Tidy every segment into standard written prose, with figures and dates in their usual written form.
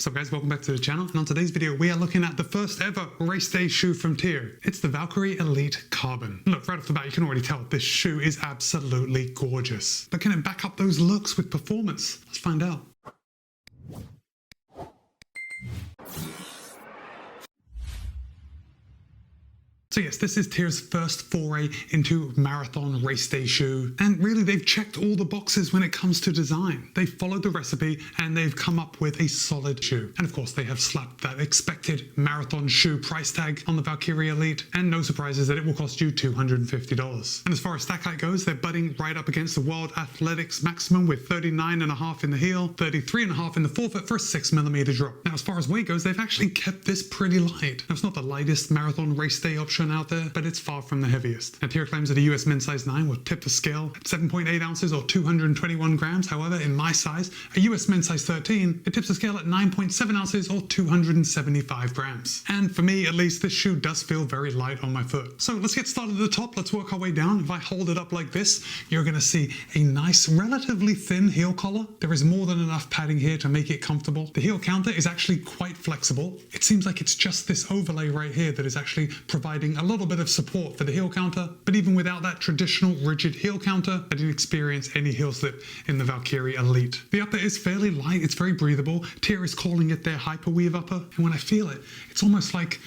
What's up guys, welcome back to the channel, and on today's video we are looking at the first ever race day shoe from TYR. It's the Valkyrie Elite Carbon. Look, right off the bat you can already tell this shoe is absolutely gorgeous. But can it back up those looks with performance? Let's find out. So yes, this is TYR's first foray into marathon race day shoe, and really they've checked all the boxes when it comes to design. They've followed the recipe and they've come up with a solid shoe. And of course they have slapped that expected marathon shoe price tag on the Valkyrie Elite, and no surprises that it will cost you $250. And as far as stack height goes, they're butting right up against the World Athletics maximum with 39.5 in the heel, 33.5 in the forefoot for a 6mm drop. Now as far as weight goes, they've actually kept this pretty light. Now it's not the lightest marathon race day option out there, but it's far from the heaviest. Now TYR claims that a US men's size 9 will tip the scale at 7.8 ounces or 221 grams. However, in my size, a US men's size 13, it tips the scale at 9.7 ounces or 275 grams. And for me, at least, this shoe does feel very light on my foot. So let's get started at the top. Let's work our way down. If I hold it up like this, you're going to see a nice, relatively thin heel collar. There is more than enough padding here to make it comfortable. The heel counter is actually quite flexible. It seems like it's just this overlay right here that is actually providing a little bit of support for the heel counter, but even without that traditional rigid heel counter, I didn't experience any heel slip in the Valkyrie Elite. The upper is fairly light, it's very breathable. TYR is calling it their hyperweave upper, and when I feel it, it's almost like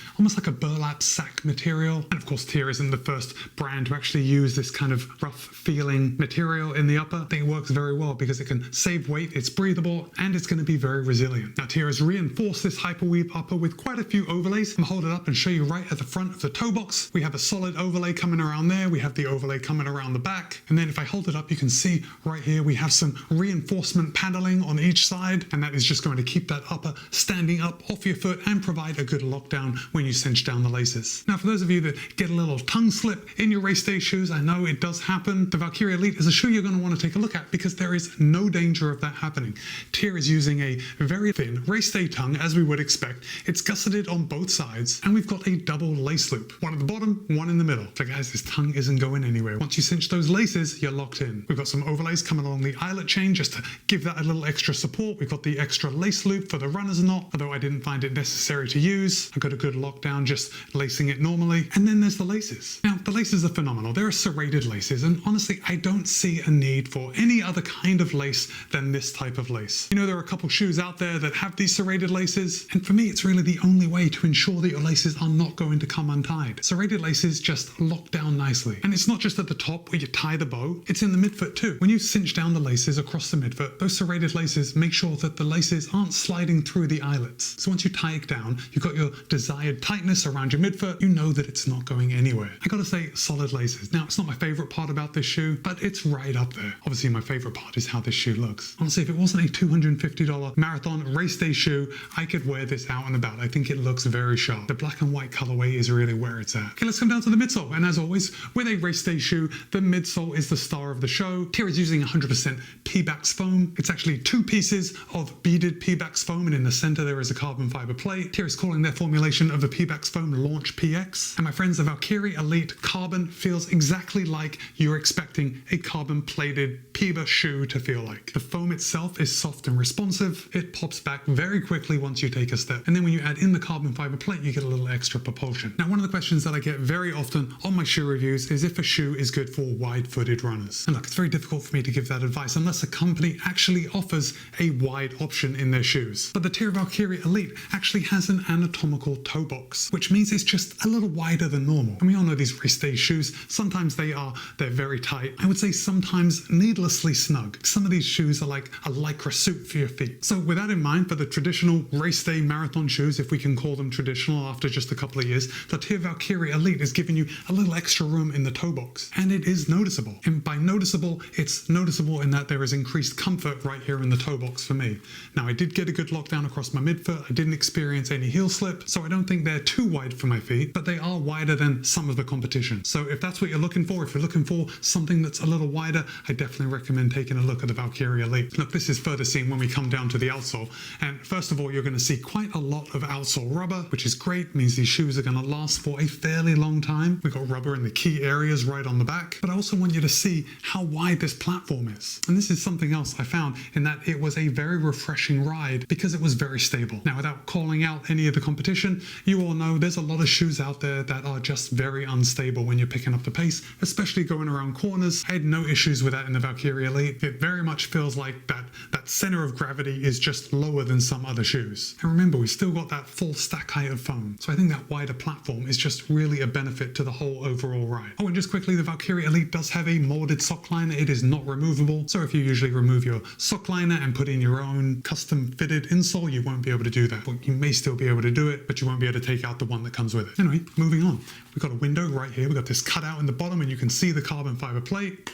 a burlap sack material. And of course TYR isn't the first brand to actually use this kind of rough feeling material in the upper. I think it works very well because it can save weight, it's breathable, and it's going to be very resilient. Now TYR has reinforced this hyperweave upper with quite a few overlays. I'm going to hold it up and show you right at the front of the toe box. We have a solid overlay coming around there. We have the overlay coming around the back. And then if I hold it up, you can see right here, we have some reinforcement paneling on each side. And that is just going to keep that upper standing up off your foot and provide a good lockdown when you cinch down the laces. Now, for those of you that get a little tongue slip in your race day shoes, I know it does happen. The Valkyrie Elite is a shoe you're going to want to take a look at because there is no danger of that happening. TYR is using a very thin race day tongue, as we would expect. It's gusseted on both sides, and we've got a double lace loop. One at the bottom, one in the middle. So guys, this tongue isn't going anywhere. Once you cinch those laces, you're locked in. We've got some overlays coming along the eyelet chain just to give that a little extra support. We've got the extra lace loop for the runner's knot, although I didn't find it necessary to use. I got a good lockdown just lacing it normally. And then there's the laces. Now, the laces are phenomenal. They're serrated laces, and honestly, I don't see a need for any other kind of lace than this type of lace. You know, there are a couple shoes out there that have these serrated laces, and for me, it's really the only way to ensure that your laces are not going to come untied. Serrated laces just lock down nicely. And it's not just at the top where you tie the bow, it's in the midfoot too. When you cinch down the laces across the midfoot, those serrated laces make sure that the laces aren't sliding through the eyelets. So once you tie it down, you've got your desired tightness around your midfoot, you know that it's not going anywhere. I gotta say, solid laces. Now, it's not my favorite part about this shoe, but it's right up there. Obviously, my favorite part is how this shoe looks. Honestly, if it wasn't a $250 marathon race day shoe, I could wear this out and about. I think it looks very sharp. The black and white colorway is really where it's at. Okay, let's come down to the midsole. And as always, with a race day shoe, the midsole is the star of the show. TYR is using 100% Pebax foam. It's actually two pieces of beaded Pebax foam, and in the center there is a carbon fiber plate. TYR is calling their formulation of the Pebax foam Launch PX. And my friends, the Valkyrie Elite Carbon feels exactly like you're expecting a carbon plated Peba shoe to feel like. The foam itself is soft and responsive. It pops back very quickly once you take a step. And then when you add in the carbon fiber plate, you get a little extra propulsion. Now, one of the questions that I get very often on my shoe reviews is if a shoe is good for wide-footed runners. And look, it's very difficult for me to give that advice unless a company actually offers a wide option in their shoes. But the TYR Valkyrie Elite actually has an anatomical toe box, which means it's just a little wider than normal. And we all know these race day shoes, sometimes they're very tight. I would say sometimes needlessly snug. Some of these shoes are like a lycra suit for your feet. So with that in mind, for the traditional race day marathon shoes, if we can call them traditional after just a couple of years, the TYR Valkyrie Elite is giving you a little extra room in the toe box, and it is noticeable. And by noticeable, it's noticeable in that there is increased comfort right here in the toe box for me. Now, I did get a good lockdown across my midfoot. I didn't experience any heel slip, so I don't think they're too wide for my feet, but they are wider than some of the competition. So if that's what you're looking for, if you're looking for something that's a little wider, I definitely recommend taking a look at the Valkyrie Elite. Look, this is further seen when we come down to the outsole. And first of all, you're going to see quite a lot of outsole rubber, which is great. It means these shoes are going to last for a fairly long time. We've got rubber in the key areas right on the back, but I also want you to see how wide this platform is. And this is something else I found in that it was a very refreshing ride because it was very stable. Now, without calling out any of the competition, you all know there's a lot of shoes out there that are just very unstable when you're picking up the pace, especially going around corners. I had no issues with that in the Valkyrie Elite. It very much feels like that center of gravity is just lower than some other shoes. And remember, we still got that full stack height of foam. So I think that wider platform is just really a benefit to the whole overall ride. Oh, and just quickly, the Valkyrie Elite does have a molded sock liner. It is not removable. So if you usually remove your sock liner and put in your own custom fitted insole, you won't be able to do that. Well, you may still be able to do it, but you won't be able to take out the one that comes with it. Anyway, moving on. We've got a window right here. We've got this cutout in the bottom and you can see the carbon fiber plate.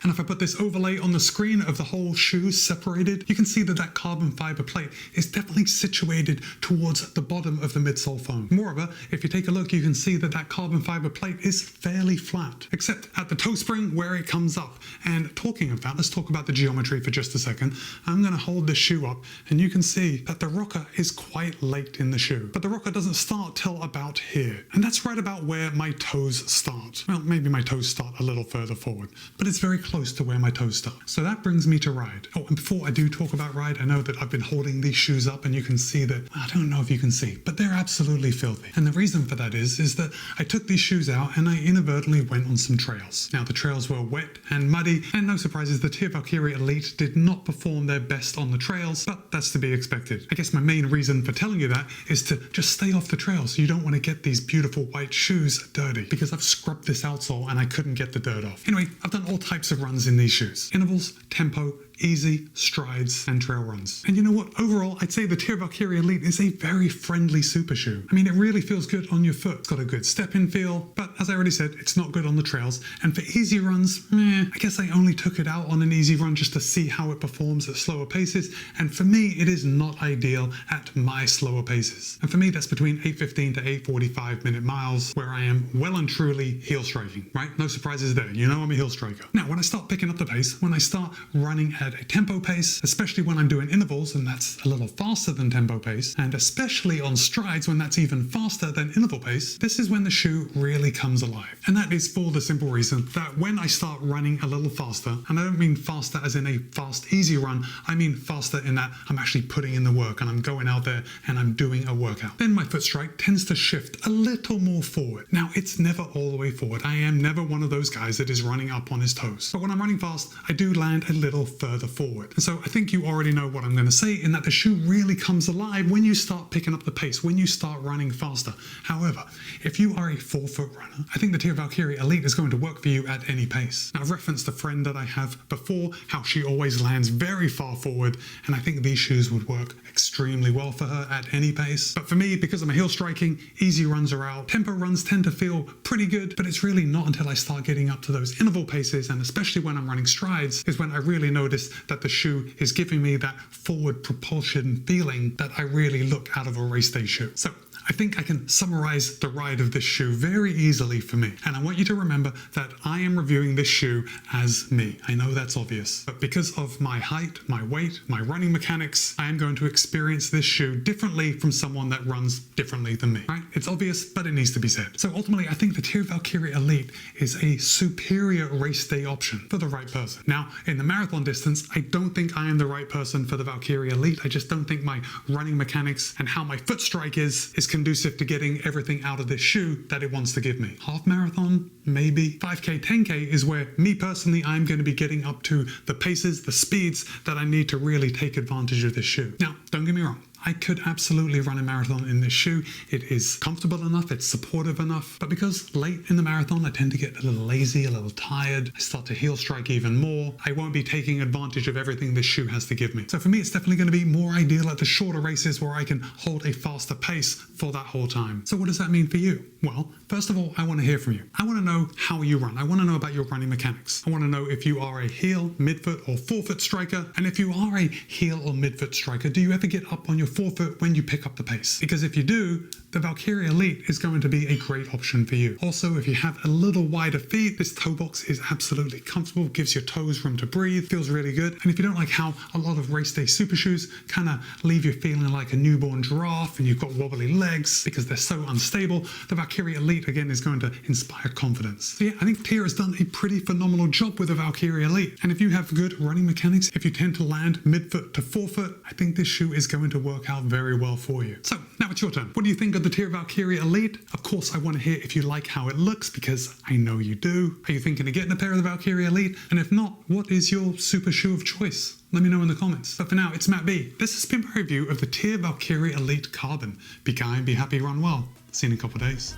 And if I put this overlay on the screen of the whole shoe separated, you can see that that carbon fiber plate is definitely situated towards the bottom of the midsole foam. Moreover, if you take a look, you can see that that carbon fiber plate is fairly flat, except at the toe spring where it comes up. And talking of that, let's talk about the geometry for just a second. I'm going to hold this shoe up and you can see that the rocker is quite late in the shoe, but the rocker doesn't start till about here. And that's right about where my toes start. Well, maybe my toes start a little further forward, but it's very close to where my toes start. So that brings me to ride. Oh, and before I do talk about ride, I know that I've been holding these shoes up and you can see that, I don't know if you can see, but they're absolutely filthy. And the reason for that is that I took these shoes out and I inadvertently went on some trails. Now the trails were wet and muddy, and no surprises, the TYR VALKYRIE Elite did not perform their best on the trails, but that's to be expected. I guess my main reason for telling you that is to just stay off the trails. You don't want to get these beautiful white shoes dirty, because I've scrubbed this outsole and I couldn't get the dirt off. Anyway, I've done all types of runs in these shoes. Intervals, tempo, easy, strides, and trail runs. And you know what? Overall, I'd say the TYR VALKYRIE Elite is a very friendly super shoe. I mean, it really feels good on your foot. It's got a good step-in feel, but as I already said, it's not good on the trails. And for easy runs, I guess I only took it out on an easy run just to see how it performs at slower paces. And for me, it is not ideal at my slower paces. And for me, that's between 8:15 to 8:45 minute miles, where I am well and truly heel striking, right? No surprises there. You know I'm a heel striker. Now, when I start picking up the pace, when I start running at a tempo pace, especially when I'm doing intervals and that's a little faster than tempo pace, and especially on strides when that's even faster than interval pace, this is when the shoe really comes alive. And that is for the simple reason that when I start running a little faster, and I don't mean faster as in a fast, easy run, I mean faster in that I'm actually putting in the work and I'm going out there and I'm doing a workout, then my foot strike tends to shift a little more forward. Now, it's never all the way forward. I am never one of those guys that is running up on his toes. But when I'm running fast, I do land a little further forward. And so I think you already know what I'm going to say, in that the shoe really comes alive when you start picking up the pace, when you start running faster. However, if you are a 4-foot runner, I think the TYR VALKYRIE Elite is going to work for you at any pace. Now, I've referenced a friend that I have before, how she always lands very far forward, and I think these shoes would work extremely well for her at any pace. But for me, because I'm a heel striking, easy runs are out. Tempo runs tend to feel pretty good, but it's really not until I start getting up to those interval paces, and especially when I'm running strides, is when I really notice that the shoe is giving me that forward propulsion feeling that I really look out of a race day shoe. So I think I can summarize the ride of this shoe very easily for me. And I want you to remember that I am reviewing this shoe as me. I know that's obvious, but because of my height, my weight, my running mechanics, I am going to experience this shoe differently from someone that runs differently than me, right? It's obvious, but it needs to be said. So ultimately, I think the TYR VALKYRIE Elite is a superior race day option for the right person. Now, in the marathon distance, I don't think I am the right person for the Valkyrie Elite. I just don't think my running mechanics and how my foot strike is conducive to getting everything out of this shoe that it wants to give me. Half marathon, maybe. 5K, 10K is where me personally, I'm going to be getting up to the paces, the speeds that I need to really take advantage of this shoe. Now, don't get me wrong. I could absolutely run a marathon in this shoe. It is comfortable enough, it's supportive enough, but because late in the marathon I tend to get a little lazy, a little tired, I start to heel strike even more, I won't be taking advantage of everything this shoe has to give me. So for me, it's definitely going to be more ideal at the shorter races where I can hold a faster pace for that whole time. So what does that mean for you? Well, first of all, I want to hear from you. I want to know how you run. I want to know about your running mechanics. I want to know if you are a heel, midfoot, or forefoot striker. And if you are a heel or midfoot striker, do you ever get up on your forefoot when you pick up the pace. Because if you do, the Valkyrie Elite is going to be a great option for you. Also, if you have a little wider feet, this toe box is absolutely comfortable, gives your toes room to breathe, feels really good. And if you don't like how a lot of race day super shoes kind of leave you feeling like a newborn giraffe and you've got wobbly legs because they're so unstable, the Valkyrie Elite again is going to inspire confidence. So yeah, I think TYR has done a pretty phenomenal job with the Valkyrie Elite. And if you have good running mechanics, if you tend to land midfoot to forefoot, I think this shoe is going to work out very well for you. So now it's your turn. What do you think of the TYR Valkyrie Elite? Of course, I want to hear if you like how it looks, because I know you do. Are you thinking of getting a pair of the Valkyrie Elite? And if not, what is your super shoe of choice? Let me know in the comments. But for now, it's Matt B. This has been my review of the TYR Valkyrie Elite Carbon. Be kind, be happy, run well. See you in a couple of days.